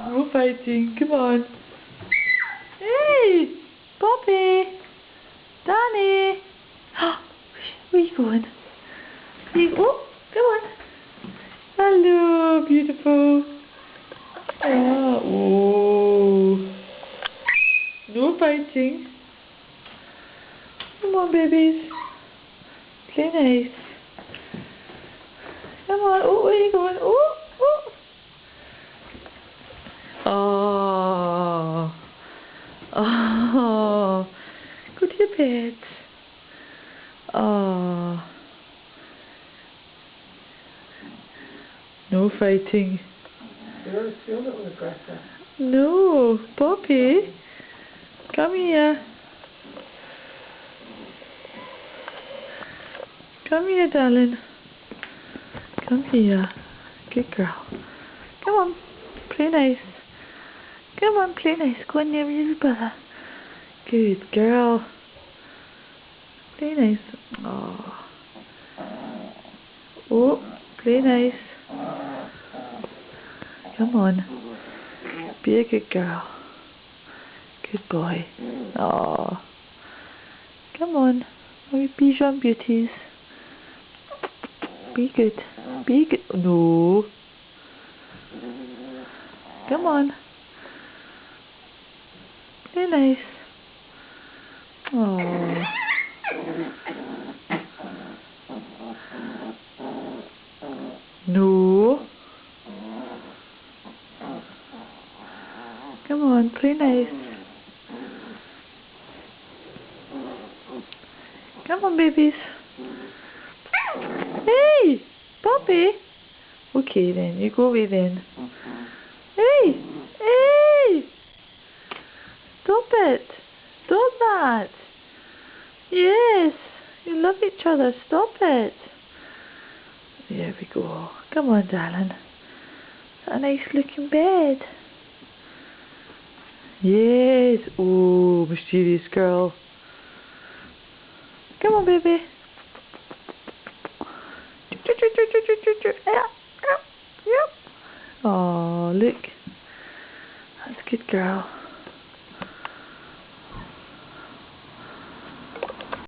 No fighting. Come on. Hey, Poppy, Danny. Where you going? Oh, come on. Hello, beautiful. Oh. No fighting. Come on, babies. Play nice. Come on. Oh, where you going? Oh, oh. Oh. Oh. Go to your bed. Oh. No fighting. You're a little aggressive. No, Poppy. Come here. Come here, darling. Come here. Good girl. Come on. Play nice. Come on, play nice. Go in there with your brother. Good girl. Play nice. Oh. Oh, play nice. Come on. Be a good girl. Good boy. Oh. Come on. My Bichon beauties. Be good. Be good. No. Come on. Play nice. Oh. No. Come on, play nice. Come on, babies. Hey, Poppy. Okay then, you go away then. Hey, hey. Stop it. Stop that. Yes, you love each other. Stop it. There we go. Come on, darling. Is that a nice looking bed? Yes. Oh, mischievous girl. Come on, baby. Oh, look. That's a good girl.